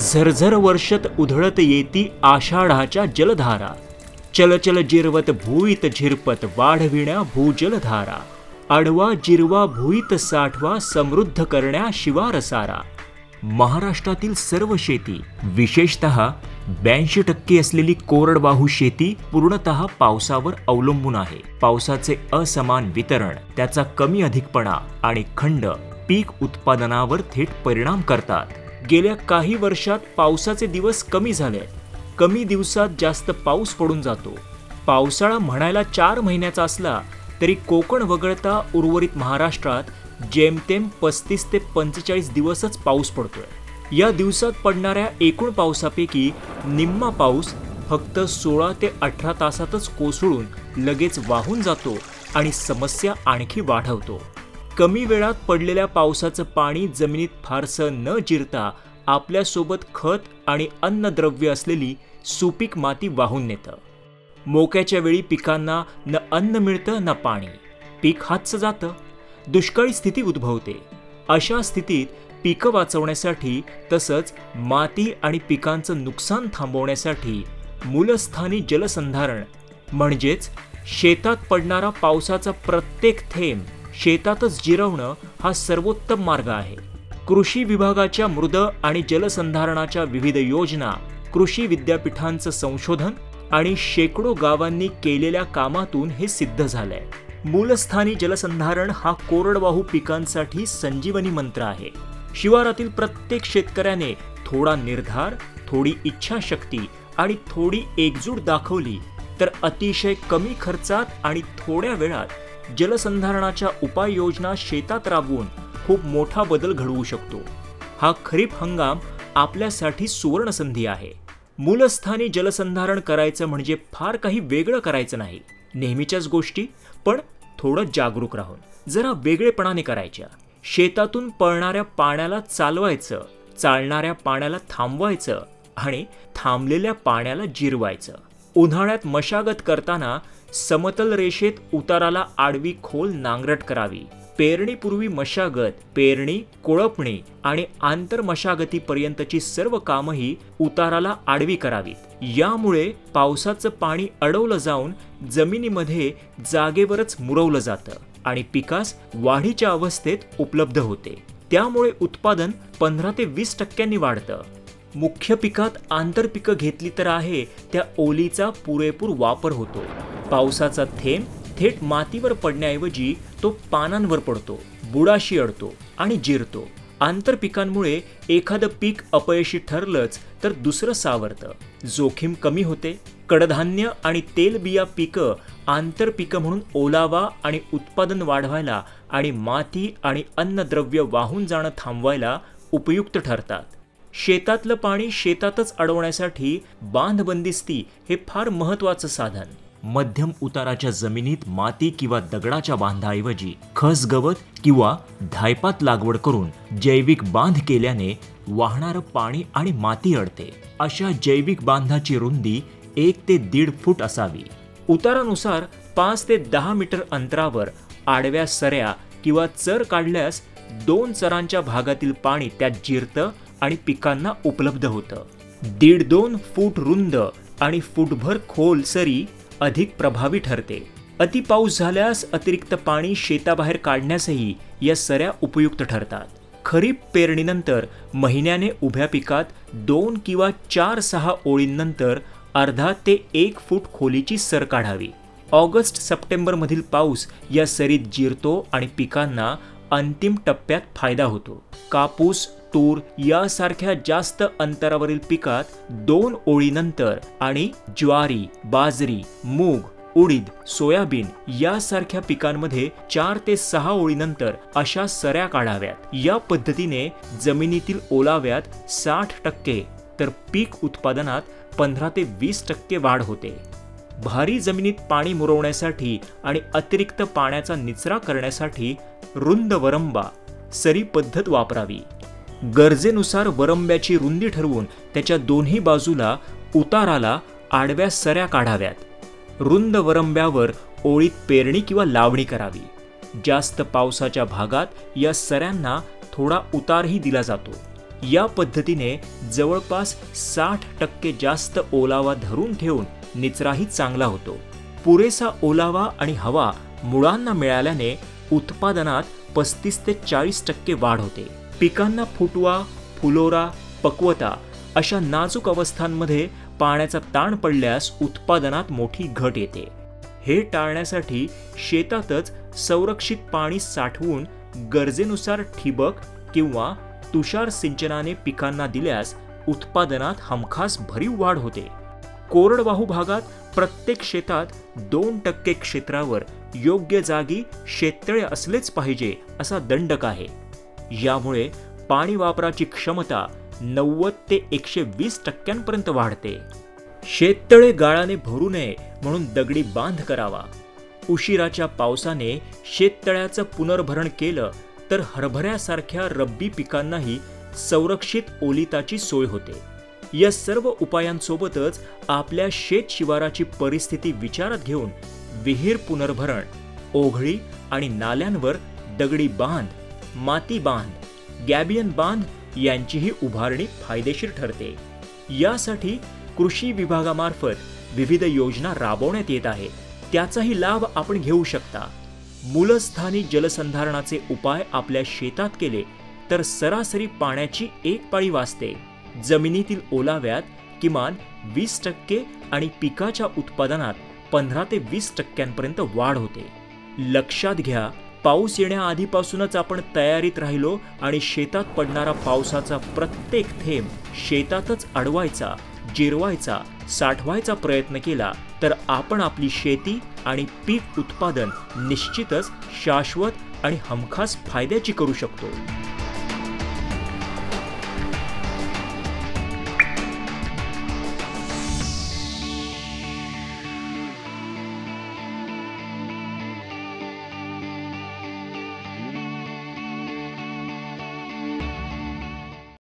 झरझर वर्षत उधळत येती आषाढाच्या जलधारा, चलचल जिरवत भुईत झिरपत वाढविण्या भूजलधारा, आडवा जिरवा भुईत साठवा समृद्ध करण्या शिवारसारा। महाराष्ट्रातील सर्व शेती, विशेषतः 82% असलेली कोरडवाहू शेती पूर्णतः पावसावर अवलंबून आहे। पावसाचे असमान वितरण, त्याचा कमी अधिकपणा आणि खंड पीक उत्पादनावर थेट परिणाम करतात। गेल्या काही वर्षात पावसाचे दिवस कमी झाले, कमी दिवसात जास्त पाऊस पडून जातो। पावसाळा म्हणायला 4 महिन्याचा असला तरी कोकण वगळता उर्वरित महाराष्ट्रात जेमतेम 35 ते 45 दिवसच पाऊस पडतोय। या दिवसात पडणाऱ्या एकूण पावसापैकी निम्मा पाऊस फक्त 16 ते 18 तासातच कोसळून लगेच वाहून जातो आणि समस्या आणखी वाढवतो। कमी वेळात पडलेल्या पावसाचं पाणी जमिनीत फारसं न जिरता आपल्यासोबत खत आणि अन्नद्रव्य असलेली सुपीक माती वाहून नेतं। मोक्याच्या वेळी पिकांना न अन्न मिळतं ना पाणी, पीक हातचं जातं, दुष्काळी स्थिती उद्भवते। अशा स्थितीत पिकं वाचवण्यासाठी तसंच माती आणि पिकांचं नुकसान थांबवण्यासाठी मूलस्थानी जलसंधारण म्हणजेच शेतात पडणारा पावसाचा प्रत्येक थेंब शेतातच जिरवणं हा सर्वोत्तम मार्ग आहे। कृषी विभागाच्या मृद आणि जलसंधारणाच्या विविध योजना, कृषी विद्यापीठांचं संशोधन आणि शेकडो गावांनी केलेल्या कामातून हे सिद्ध झालंय। मूलस्थानी जलसंधारण हा कोरडवाहू पिकांसाठी संजीवनी मंत्र आहे। शिवारातील प्रत्येक शेतकऱ्याने थोडा निर्धार, थोडी इच्छाशक्ती आणि थोडी एकजूट दाखवली तर अतिशय कमी खर्चात आणि थोड्या वेळात जलसंधारणाच्या उपाययोजना शेतात राबवून खूप मोठा बदल घडवू शकतो। हा खरीप हंगाम आपल्यासाठी सुवर्ण संधी आहे। मूलस्थानी जलसंधारण करायचं म्हणजे फार काही वेगळं करायचं नाही, नेहमीच्याच गोष्टी, पण थोडं जागरूक राहून जरा वेगळेपणाने करायच्या। शेतातून पळणाऱ्या पाण्याला चालवायचं, चालणाऱ्या पाण्याला थांबवायचं आणि थांबलेल्या पाण्याला जिरवायचं। उन्हाळ्यात मशागत करताना समतल रेषेत उताराला आडवी खोल नांगरट करावी। पेरणीपूर्वी मशागत, पेरणी, कोळपणी आणि आंतरमशागतीपर्यंतची सर्व कामही उताराला आडवी करावीत। यामुळे पावसाचं पाणी अडवलं जाऊन जमिनीमध्ये जागेवरच मुरवलं जातं आणि पिकास वाढीच्या अवस्थेत उपलब्ध होते। त्यामुळे उत्पादन 15 ते 20% वाढतं। मुख्य पिकात आंतरपिकं घेतली तर आहे त्या ओलीचा पुरेपूर वापर होतो। पावसाचा थेंब थेट मातीवर पडण्याऐवजी तो पानांवर पडतो, बुडाशी अडतो आणि जिरतो। आंतरपिकांमुळे एखादं पीक अपयशी ठरलंच तर दुसरं सावरतं, जोखीम कमी होते। कडधान्य आणि तेलबिया पिकं आंतरपिकं म्हणून ओलावा आणि उत्पादन वाढवायला आणि माती आणि अन्नद्रव्य वाहून जाणं थांबवायला उपयुक्त ठरतात। शेतातलं पाणी शेतातच अडवण्यासाठी बांधबंदिस्ती हे फार महत्त्वाचं साधन। मध्यम उताराच्या जमिनीत माती किंवा दगडाच्या बांधाऐवजी खस गवत किंवा धायपात लागवड करून जैविक बांध केल्याने वाहणारं पाणी आणि माती अडते। अशा जैविक बांधाची रुंदी 1 ते 1.5 फूट असावी। उतारानुसार 5 ते 10 मीटर अंतरावर आडव्या सऱ्या किंवा चर काढल्यास 2 चरांच्या भागातील पाणी त्यात जिरतं आणि पिकांना उपलब्ध होतं। 1.5-2 फूट रुंद आणि फूटभर खोल सरी अधिक प्रभावी ठरते। अति पाऊस झाल्यास अतिरिक्त पाणी शेताबाहेर काढण्यासही या सऱ्या उपयुक्त ठरतात। खरीप पेरणीनंतर महिन्याने उभ्या पिकात 2 किंवा 4-6 ओळींनंतर अर्धा ते 1 फूट खोलीची सर काढावी। ऑगस्ट-सप्टेंबर मधील पाऊस या सरीत जिरतो आणि पिकांना अंतिम टप्प्यात फायदा होतो। कापूस, तूर यासारख्या जास्त अंतरावरील पिकात 2 ओळीनंतर आणि ज्वारी, बाजरी, मूग, उडीद, सोयाबीन यासारख्या पिकांमध्ये 4 ते 6 ओळीनंतर अशा सऱ्या काढाव्यात। या पद्धतीने जमिनीतील ओलाव्यात 60% तर पीक उत्पादनात 15 ते 20% वाढ होते। भारी जमिनीत पाणी मुरवण्यासाठी आणि अतिरिक्त पाण्याचा निचरा करण्यासाठी रुंद वरंबा सरी पद्धत वापरावी। गरजेनुसार वरंब्याची रुंदी ठरवून त्याच्या दोन्ही बाजूला उताराला आडव्या सऱ्या काढाव्यात। रुंद वरंब्यावर ओळीत पेरणी किंवा लावणी करावी। जास्त पावसाच्या भागात या सऱ्यांना थोडा उतारही दिला जातो। या पद्धतीने जवळपास 60% जास्त ओलावा धरून ठेवून निचराही चांगला होतो. पुरेसा ओलावा आणि हवा मुळांना मिळाल्याने उत्पादनात 35 ते 40% वाढ होते. पिकांना फुटवा, फुलोरा, पक्वता अशा नाजूक अवस्थांमध्ये पाण्याचा ताण पडल्यास उत्पादनात मोठी घट येते. हे टाळण्यासाठी शेतातच संरक्षित पाणी साठवून गरजेनुसार ठिबक किंवा तुषार सिंचनाने पिकांना दिल्यास उत्पादनात हमखास भरीव वाढ होते. कोरडवाहू भागात प्रत्येक शेतात 2% क्षेत्रावर योग्य जागी शेततळे असलेच पाहिजे असा दंडक आहे. यामुळे पाणी वापराची क्षमता 90 ते 120% पर्यंत वाढते. शेततळे गाळाने भरू नये म्हणून दगडी बांध करावा. उशिराच्या पावसाने शेततळ्याचं पुनर्भरण केलं तर हरभऱ्यासारख्या रब्बी पिकांनाही संरक्षित ओलिताची सोय होते. या सर्व उपायांसोबतच आपल्या शेत शिवाराची परिस्थिती विचारात घेऊन विहीर पुनर्भरण, ओघळी आणि नाल्यांवर दगडी बांध, माती बांध, गॅबियन बांध यांचीही उभारणी फायदेशीर ठरते. यासाठी कृषी विभागामार्फत विविध योजना राबवण्यात येत आहेत. त्याचाही लाभ आपण घेऊ शकता. मूलस्थानी जलसंधारणाचे उपाय आपल्या शेतात केले तर सरासरी पाण्याची एक पाळी वाचते. जमिनीतील ओलाव्यात किमान 20% आणि पिकाच्या उत्पादनात 15 ते 20% वाढ होते. लक्षात घ्या, पाऊस येण्याआधीपासूनच आपण तयारीत राहिलो आणि शेतात पडणारा पावसाचा प्रत्येक थेंब शेतातच अडवायचा, जिरवायचा, साठवायचा प्रयत्न केला तर आपण आपली शेती आणि पीक उत्पादन निश्चितच शाश्वत आणि हमखास फायद्याची करू शकतो.